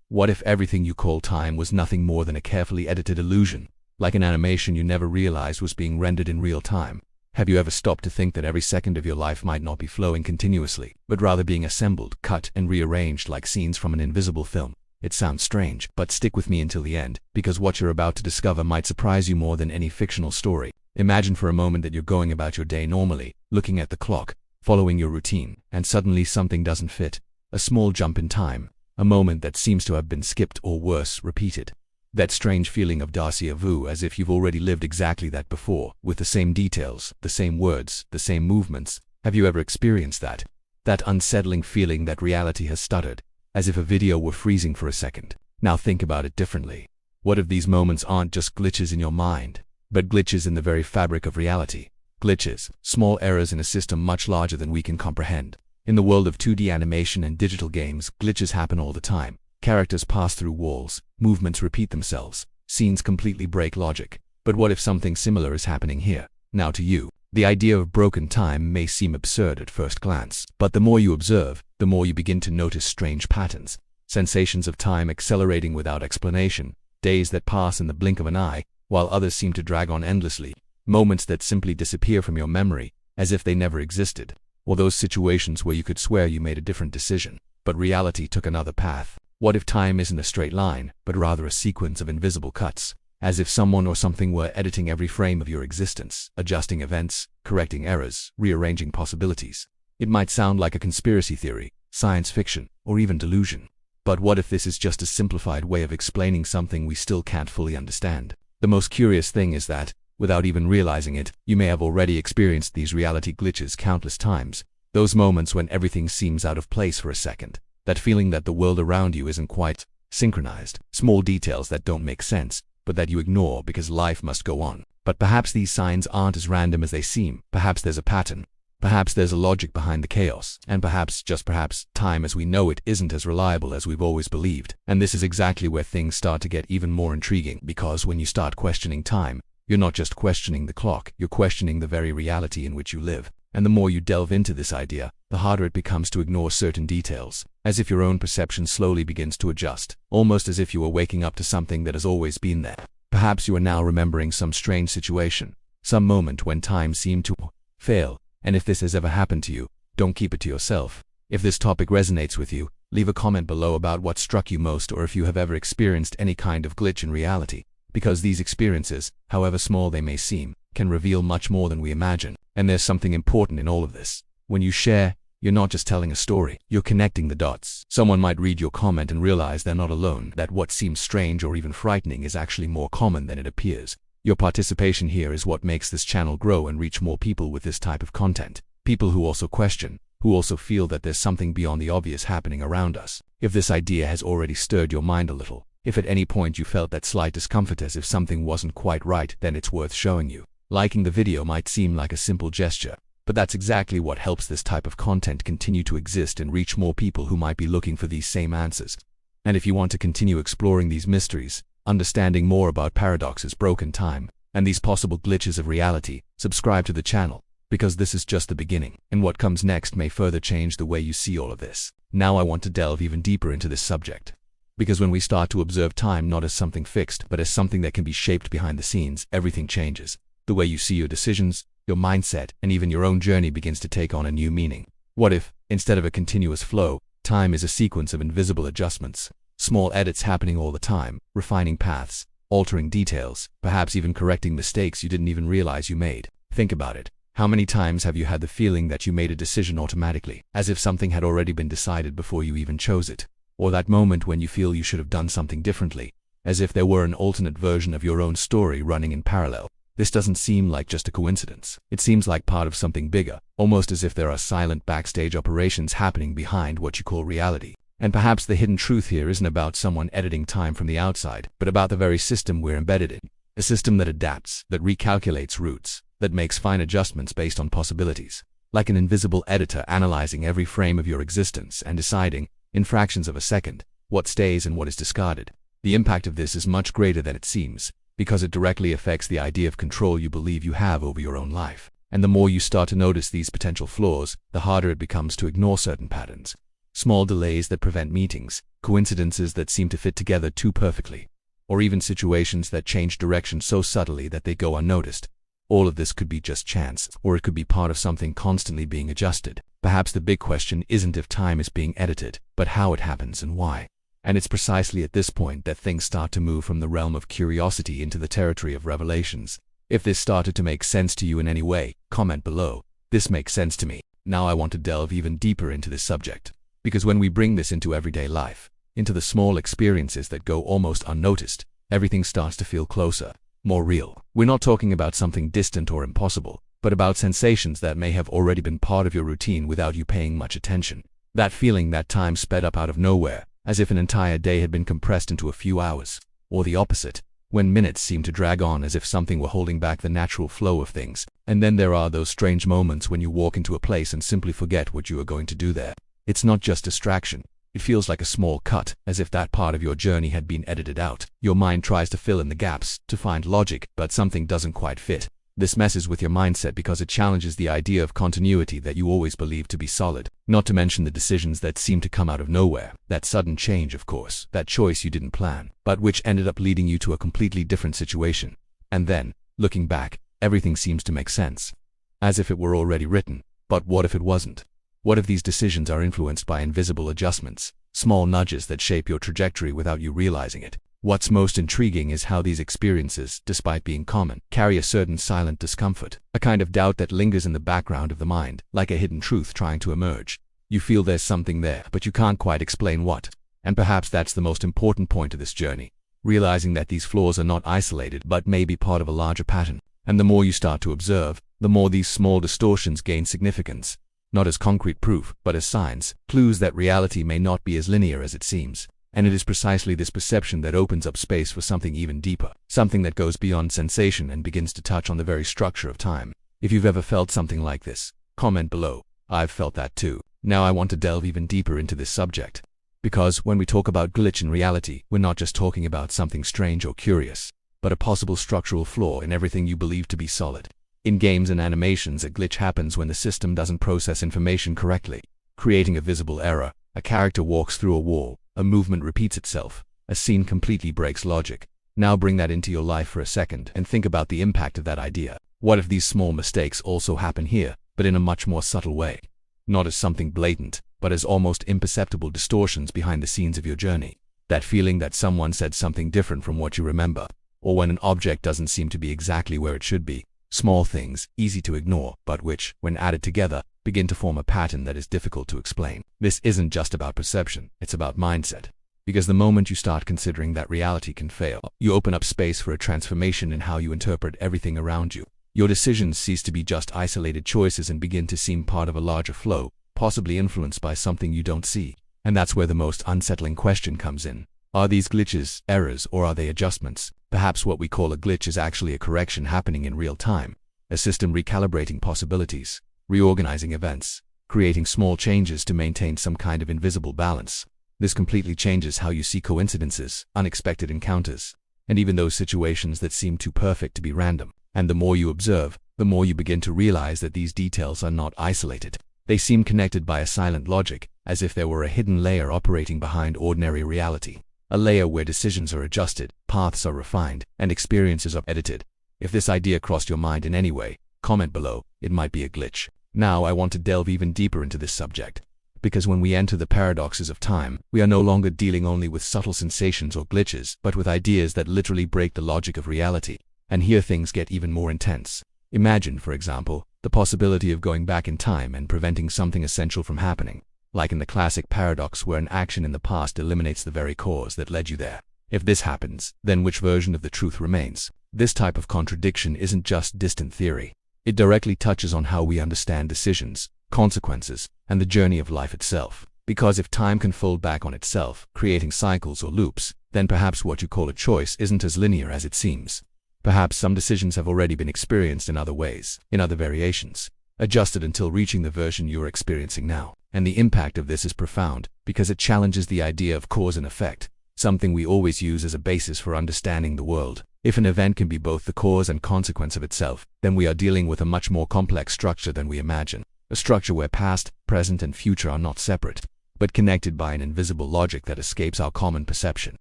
What if everything you call time was nothing more than a carefully edited illusion, like an animation you never realized was being rendered in real time? Have you ever stopped to think that every second of your life might not be flowing continuously, but rather being assembled, cut, and rearranged like scenes from an invisible film? It sounds strange, but stick with me until the end, because what you're about to discover might surprise you more than any fictional story. Imagine for a moment that you're going about your day normally, looking at the clock, following your routine, and suddenly something doesn't fit. A small jump in time, a moment that seems to have been skipped or worse, repeated. That strange feeling of déjà vu, as if you've already lived exactly that before, with the same details, the same words, the same movements. Have you ever experienced that? That unsettling feeling that reality has stuttered, as if a video were freezing for a second. Now think about it differently. What if these moments aren't just glitches in your mind, but glitches in the very fabric of reality? Glitches, small errors in a system much larger than we can comprehend. In the world of 2D animation and digital games, glitches happen all the time. Characters pass through walls, movements repeat themselves, scenes completely break logic. But what if something similar is happening here? Now to you, the idea of broken time may seem absurd at first glance, but the more you observe, the more you begin to notice strange patterns. Sensations of time accelerating without explanation, days that pass in the blink of an eye, while others seem to drag on endlessly, moments that simply disappear from your memory, as if they never existed, or those situations where you could swear you made a different decision, but reality took another path. What if time isn't a straight line, but rather a sequence of invisible cuts, as if someone or something were editing every frame of your existence, adjusting events, correcting errors, rearranging possibilities? It might sound like a conspiracy theory, science fiction, or even delusion. But what if this is just a simplified way of explaining something we still can't fully understand? The most curious thing is that, without even realizing it, you may have already experienced these reality glitches countless times. Those moments when everything seems out of place for a second. That feeling that the world around you isn't quite synchronized. Small details that don't make sense, but that you ignore because life must go on. But perhaps these signs aren't as random as they seem. Perhaps there's a pattern. Perhaps there's a logic behind the chaos. And perhaps, just perhaps, time as we know it isn't as reliable as we've always believed. And this is exactly where things start to get even more intriguing, because when you start questioning time, you're not just questioning the clock, you're questioning the very reality in which you live. And the more you delve into this idea, the harder it becomes to ignore certain details, as if your own perception slowly begins to adjust, almost as if you were waking up to something that has always been there. Perhaps you are now remembering some strange situation, some moment when time seemed to fail, and if this has ever happened to you, don't keep it to yourself. If this topic resonates with you, leave a comment below about what struck you most, or if you have ever experienced any kind of glitch in reality, because these experiences, however small they may seem, can reveal much more than we imagine. And there's something important in all of this. When you share, you're not just telling a story, you're connecting the dots. Someone might read your comment and realize they're not alone, that what seems strange or even frightening is actually more common than it appears. Your participation here is what makes this channel grow and reach more people with this type of content. People who also question, who also feel that there's something beyond the obvious happening around us. If this idea has already stirred your mind a little, if at any point you felt that slight discomfort as if something wasn't quite right, then it's worth showing you. Liking the video might seem like a simple gesture, but that's exactly what helps this type of content continue to exist and reach more people who might be looking for these same answers. And if you want to continue exploring these mysteries, understanding more about paradoxes, broken time, and these possible glitches of reality, subscribe to the channel, because this is just the beginning, and what comes next may further change the way you see all of this. Now I want to delve even deeper into this subject, because when we start to observe time not as something fixed, but as something that can be shaped behind the scenes, everything changes. The way you see your decisions, your mindset, and even your own journey begins to take on a new meaning. What if, instead of a continuous flow, time is a sequence of invisible adjustments, small edits happening all the time, refining paths, altering details, perhaps even correcting mistakes you didn't even realize you made? Think about it. How many times have you had the feeling that you made a decision automatically, as if something had already been decided before you even chose it? Or that moment when you feel you should have done something differently, as if there were an alternate version of your own story running in parallel? This doesn't seem like just a coincidence. It seems like part of something bigger, almost as if there are silent backstage operations happening behind what you call reality. And perhaps the hidden truth here isn't about someone editing time from the outside, but about the very system we're embedded in. A system that adapts, that recalculates routes, that makes fine adjustments based on possibilities. Like an invisible editor analyzing every frame of your existence and deciding, in fractions of a second, what stays and what is discarded. The impact of this is much greater than it seems, because it directly affects the idea of control you believe you have over your own life. And the more you start to notice these potential flaws, the harder it becomes to ignore certain patterns. Small delays that prevent meetings, coincidences that seem to fit together too perfectly, or even situations that change direction so subtly that they go unnoticed. All of this could be just chance, or it could be part of something constantly being adjusted. Perhaps the big question isn't if time is being edited, but how it happens and why. And it's precisely at this point that things start to move from the realm of curiosity into the territory of revelations. If this started to make sense to you in any way, comment below. This makes sense to me. Now I want to delve even deeper into this subject. Because when we bring this into everyday life, into the small experiences that go almost unnoticed, everything starts to feel closer, more real. We're not talking about something distant or impossible, but about sensations that may have already been part of your routine without you paying much attention. That feeling that time sped up out of nowhere, as if an entire day had been compressed into a few hours. Or the opposite, when minutes seem to drag on as if something were holding back the natural flow of things. And then there are those strange moments when you walk into a place and simply forget what you are going to do there. It's not just distraction. It feels like a small cut, as if that part of your journey had been edited out. Your mind tries to fill in the gaps, to find logic, but something doesn't quite fit. This messes with your mindset because it challenges the idea of continuity that you always believed to be solid. Not to mention the decisions that seem to come out of nowhere. That sudden change, of course. That choice you didn't plan, but which ended up leading you to a completely different situation. And then, looking back, everything seems to make sense. As if it were already written. But what if it wasn't? What if these decisions are influenced by invisible adjustments? Small nudges that shape your trajectory without you realizing it. What's most intriguing is how these experiences, despite being common, carry a certain silent discomfort, a kind of doubt that lingers in the background of the mind, like a hidden truth trying to emerge. You feel there's something there, but you can't quite explain what. And perhaps that's the most important point of this journey, realizing that these flaws are not isolated but may be part of a larger pattern. And the more you start to observe, the more these small distortions gain significance, not as concrete proof, but as signs, clues that reality may not be as linear as it seems. And it is precisely this perception that opens up space for something even deeper, something that goes beyond sensation and begins to touch on the very structure of time. If you've ever felt something like this, comment below. I've felt that too. Now I want to delve even deeper into this subject. Because when we talk about glitch in reality, we're not just talking about something strange or curious, but a possible structural flaw in everything you believe to be solid. In games and animations, a glitch happens when the system doesn't process information correctly, creating a visible error. A character walks through a wall. A movement repeats itself. A scene completely breaks logic. Now bring that into your life for a second and think about the impact of that idea. What if these small mistakes also happen here, but in a much more subtle way? Not as something blatant, but as almost imperceptible distortions behind the scenes of your journey. That feeling that someone said something different from what you remember, or when an object doesn't seem to be exactly where it should be. Small things, easy to ignore, but which, when added together, begin to form a pattern that is difficult to explain. This isn't just about perception, it's about mindset. Because the moment you start considering that reality can fail, you open up space for a transformation in how you interpret everything around you. Your decisions cease to be just isolated choices and begin to seem part of a larger flow, possibly influenced by something you don't see. And that's where the most unsettling question comes in. Are these glitches, errors, or are they adjustments? Perhaps what we call a glitch is actually a correction happening in real time. A system recalibrating possibilities, reorganizing events, creating small changes to maintain some kind of invisible balance. This completely changes how you see coincidences, unexpected encounters, and even those situations that seem too perfect to be random. And the more you observe, the more you begin to realize that these details are not isolated. They seem connected by a silent logic, as if there were a hidden layer operating behind ordinary reality. A layer where decisions are adjusted, paths are refined, and experiences are edited. If this idea crossed your mind in any way, comment below. It might be a glitch. Now I want to delve even deeper into this subject. Because when we enter the paradoxes of time, we are no longer dealing only with subtle sensations or glitches, but with ideas that literally break the logic of reality. And here things get even more intense. Imagine, for example, the possibility of going back in time and preventing something essential from happening. Like in the classic paradox where an action in the past eliminates the very cause that led you there. If this happens, then which version of the truth remains? This type of contradiction isn't just distant theory. It directly touches on how we understand decisions, consequences, and the journey of life itself. Because if time can fold back on itself, creating cycles or loops, then perhaps what you call a choice isn't as linear as it seems. Perhaps some decisions have already been experienced in other ways, in other variations, adjusted until reaching the version you're experiencing now. And the impact of this is profound, because it challenges the idea of cause and effect, something we always use as a basis for understanding the world. If an event can be both the cause and consequence of itself, then we are dealing with a much more complex structure than we imagine. A structure where past, present, and future are not separate, but connected by an invisible logic that escapes our common perception.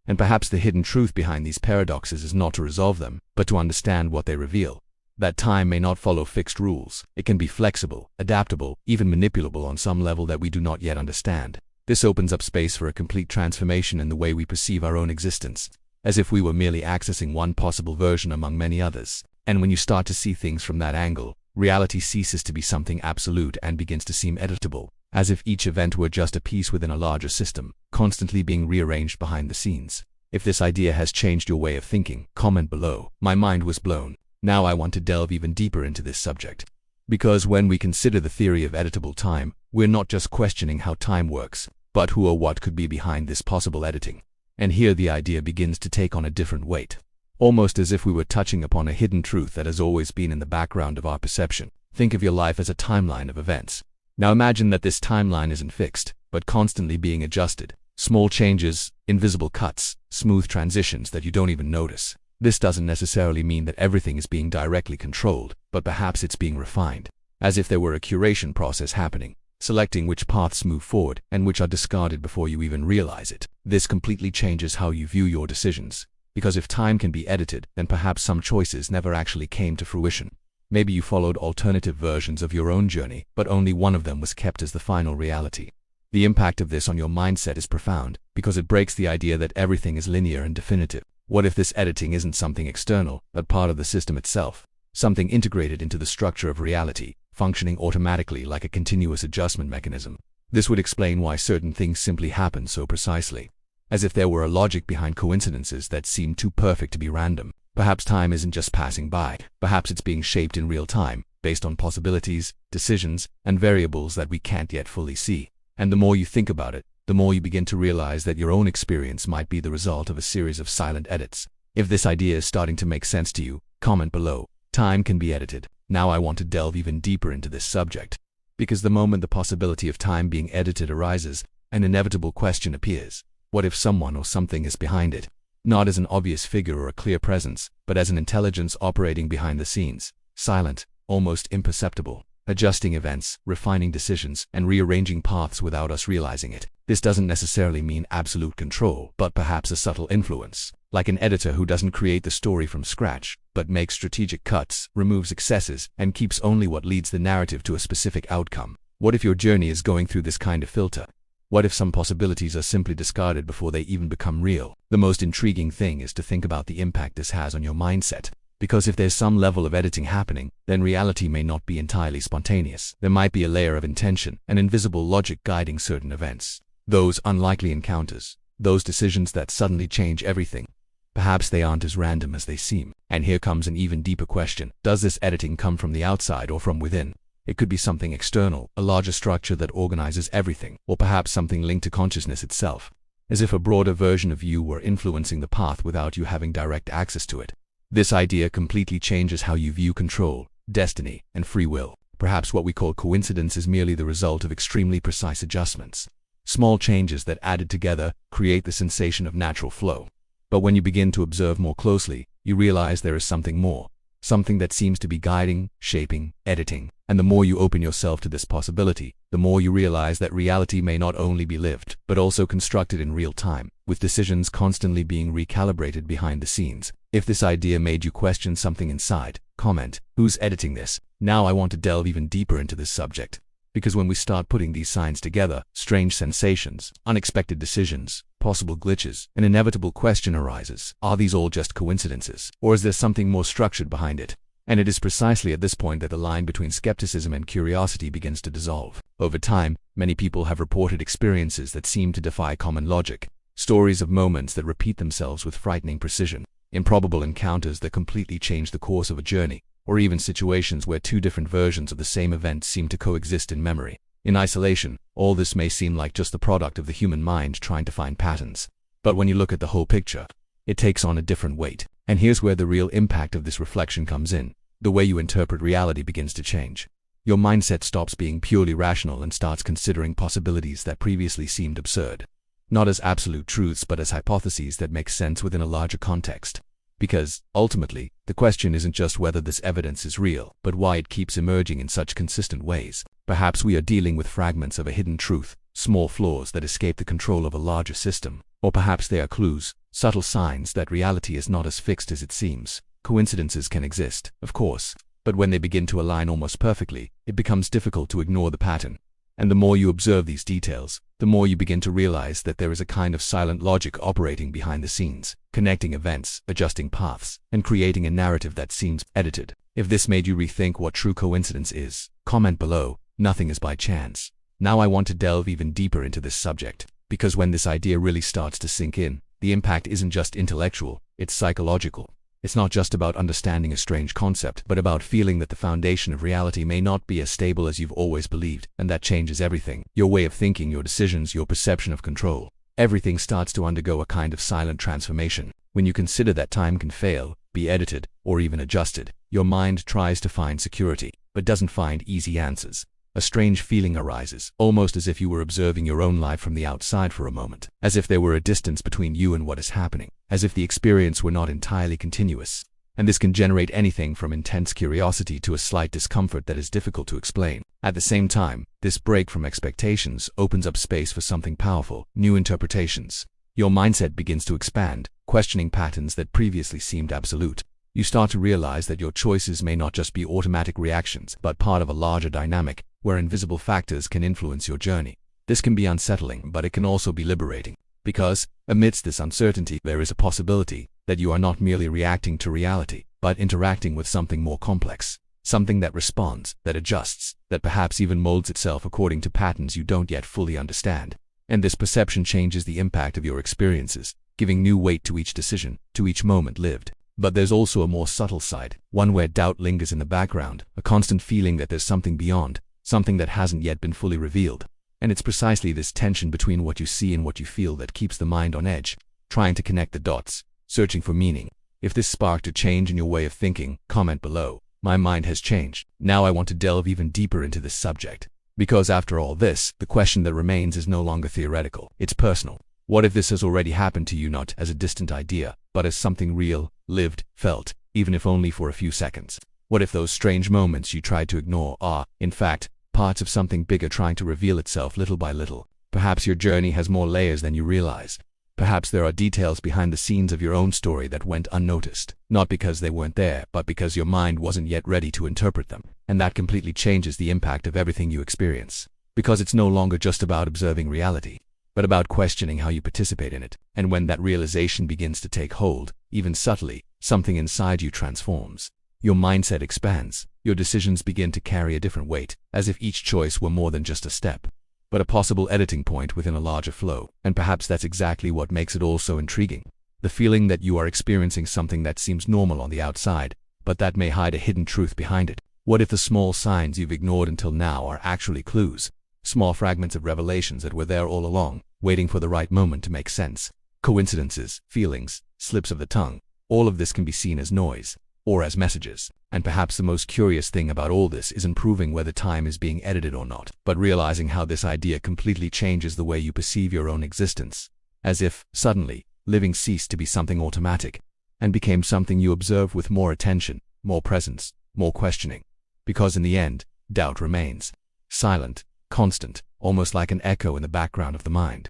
And perhaps the hidden truth behind these paradoxes is not to resolve them, but to understand what they reveal. That time may not follow fixed rules. It can be flexible, adaptable, even manipulable on some level that we do not yet understand. This opens up space for a complete transformation in the way we perceive our own existence, as if we were merely accessing one possible version among many others. And when you start to see things from that angle, reality ceases to be something absolute and begins to seem editable, as if each event were just a piece within a larger system, constantly being rearranged behind the scenes. If this idea has changed your way of thinking, comment below. My mind was blown. Now I want to delve even deeper into this subject. Because when we consider the theory of editable time, we're not just questioning how time works, but who or what could be behind this possible editing. And here the idea begins to take on a different weight. Almost as if we were touching upon a hidden truth that has always been in the background of our perception. Think of your life as a timeline of events. Now imagine that this timeline isn't fixed, but constantly being adjusted. Small changes, invisible cuts, smooth transitions that you don't even notice. This doesn't necessarily mean that everything is being directly controlled, but perhaps it's being refined, as if there were a curation process happening, selecting which paths move forward and which are discarded before you even realize it. This completely changes how you view your decisions, because if time can be edited, then perhaps some choices never actually came to fruition. Maybe you followed alternative versions of your own journey, but only one of them was kept as the final reality. The impact of this on your mindset is profound, because it breaks the idea that everything is linear and definitive. What if this editing isn't something external, but part of the system itself? Something integrated into the structure of reality, functioning automatically like a continuous adjustment mechanism. This would explain why certain things simply happen so precisely, as if there were a logic behind coincidences that seem too perfect to be random. Perhaps time isn't just passing by. Perhaps it's being shaped in real time, based on possibilities, decisions, and variables that we can't yet fully see. And the more you think about it, the more you begin to realize that your own experience might be the result of a series of silent edits. If this idea is starting to make sense to you, comment below. Time can be edited. Now I want to delve even deeper into this subject. Because the moment the possibility of time being edited arises, an inevitable question appears. What if someone or something is behind it? Not as an obvious figure or a clear presence, but as an intelligence operating behind the scenes, silent, almost imperceptible, adjusting events, refining decisions, and rearranging paths without us realizing it. This doesn't necessarily mean absolute control, but perhaps a subtle influence, like an editor who doesn't create the story from scratch, but makes strategic cuts, removes excesses, and keeps only what leads the narrative to a specific outcome. What if your journey is going through this kind of filter? What if some possibilities are simply discarded before they even become real? The most intriguing thing is to think about the impact this has on your mindset. Because if there's some level of editing happening, then reality may not be entirely spontaneous. There might be a layer of intention, an invisible logic guiding certain events. Those unlikely encounters, those decisions that suddenly change everything. Perhaps they aren't as random as they seem. And here comes an even deeper question. Does this editing come from the outside or from within? It could be something external, a larger structure that organizes everything, or perhaps something linked to consciousness itself, as if a broader version of you were influencing the path without you having direct access to it. This idea completely changes how you view control, destiny, and free will. Perhaps what we call coincidence is merely the result of extremely precise adjustments. Small changes that added together create the sensation of natural flow. But when you begin to observe more closely, you realize there is something more, something that seems to be guiding, shaping, editing. And the more you open yourself to this possibility, the more you realize that reality may not only be lived, but also constructed in real time, with decisions constantly being recalibrated behind the scenes. If this idea made you question something inside, comment, who's editing this? Now I want to delve even deeper into this subject. Because when we start putting these signs together, strange sensations, unexpected decisions, possible glitches, an inevitable question arises. Are these all just coincidences? Or is there something more structured behind it? And it is precisely at this point that the line between skepticism and curiosity begins to dissolve. Over time, many people have reported experiences that seem to defy common logic. Stories of moments that repeat themselves with frightening precision. Improbable encounters that completely change the course of a journey. Or even situations where two different versions of the same event seem to coexist in memory. In isolation, all this may seem like just the product of the human mind trying to find patterns. But when you look at the whole picture, it takes on a different weight. And here's where the real impact of this reflection comes in. The way you interpret reality begins to change. Your mindset stops being purely rational and starts considering possibilities that previously seemed absurd. Not as absolute truths, but as hypotheses that make sense within a larger context. Because, ultimately, the question isn't just whether this evidence is real, but why it keeps emerging in such consistent ways. Perhaps we are dealing with fragments of a hidden truth, small flaws that escape the control of a larger system. Or perhaps they are clues, subtle signs that reality is not as fixed as it seems. Coincidences can exist, of course, but when they begin to align almost perfectly, it becomes difficult to ignore the pattern. And the more you observe these details, the more you begin to realize that there is a kind of silent logic operating behind the scenes, connecting events, adjusting paths, and creating a narrative that seems edited. If this made you rethink what true coincidence is, comment below. Nothing is by chance. Now I want to delve even deeper into this subject, because when this idea really starts to sink in, the impact isn't just intellectual, it's psychological. It's not just about understanding a strange concept, but about feeling that the foundation of reality may not be as stable as you've always believed, and that changes everything. Your way of thinking, your decisions, your perception of control. Everything starts to undergo a kind of silent transformation. When you consider that time can fail, be edited, or even adjusted, your mind tries to find security, but doesn't find easy answers. A strange feeling arises, almost as if you were observing your own life from the outside for a moment, as if there were a distance between you and what is happening, as if the experience were not entirely continuous. And this can generate anything from intense curiosity to a slight discomfort that is difficult to explain. At the same time, this break from expectations opens up space for something powerful, new interpretations. Your mindset begins to expand, questioning patterns that previously seemed absolute. You start to realize that your choices may not just be automatic reactions, but part of a larger dynamic, where invisible factors can influence your journey. This can be unsettling, but it can also be liberating, because, amidst this uncertainty, there is a possibility that you are not merely reacting to reality, but interacting with something more complex, something that responds, that adjusts, that perhaps even molds itself according to patterns you don't yet fully understand. And this perception changes the impact of your experiences, giving new weight to each decision, to each moment lived. But there's also a more subtle side, one where doubt lingers in the background, a constant feeling that there's something beyond, something that hasn't yet been fully revealed. And it's precisely this tension between what you see and what you feel that keeps the mind on edge, trying to connect the dots, searching for meaning. If this sparked a change in your way of thinking, comment below. My mind has changed. Now I want to delve even deeper into this subject. Because after all this, the question that remains is no longer theoretical, it's personal. What if this has already happened to you, not as a distant idea, but as something real, lived, felt, even if only for a few seconds? What if those strange moments you tried to ignore are, in fact, parts of something bigger trying to reveal itself little by little? Perhaps your journey has more layers than you realize. Perhaps there are details behind the scenes of your own story that went unnoticed, not because they weren't there, but because your mind wasn't yet ready to interpret them. And that completely changes the impact of everything you experience. Because it's no longer just about observing reality, but about questioning how you participate in it. And when that realization begins to take hold, even subtly, something inside you transforms. Your mindset expands, your decisions begin to carry a different weight, as if each choice were more than just a step, but a possible editing point within a larger flow. And perhaps that's exactly what makes it all so intriguing. The feeling that you are experiencing something that seems normal on the outside, but that may hide a hidden truth behind it. What if the small signs you've ignored until now are actually clues? Small fragments of revelations that were there all along, waiting for the right moment to make sense. Coincidences, feelings, slips of the tongue, all of this can be seen as noise, or as messages. And perhaps the most curious thing about all this isn't proving whether time is being edited or not, but realizing how this idea completely changes the way you perceive your own existence. As if, suddenly, living ceased to be something automatic, and became something you observe with more attention, more presence, more questioning. Because in the end, doubt remains. Silent, constant, almost like an echo in the background of the mind.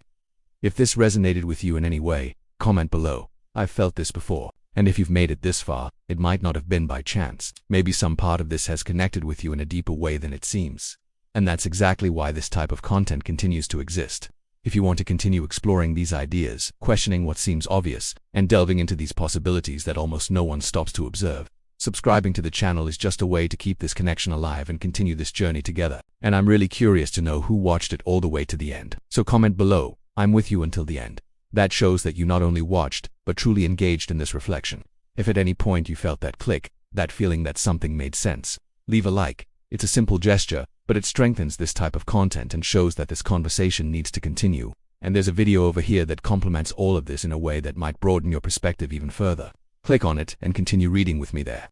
If this resonated with you in any way, comment below. I've felt this before. And if you've made it this far, it might not have been by chance. Maybe some part of this has connected with you in a deeper way than it seems. And that's exactly why this type of content continues to exist. If you want to continue exploring these ideas, questioning what seems obvious, and delving into these possibilities that almost no one stops to observe, subscribing to the channel is just a way to keep this connection alive and continue this journey together. And I'm really curious to know who watched it all the way to the end. So comment below. I'm with you until the end. That shows that you not only watched, but truly engaged in this reflection. If at any point you felt that click, that feeling that something made sense, leave a like. It's a simple gesture, but it strengthens this type of content and shows that this conversation needs to continue. And there's a video over here that complements all of this in a way that might broaden your perspective even further. Click on it and continue reading with me there.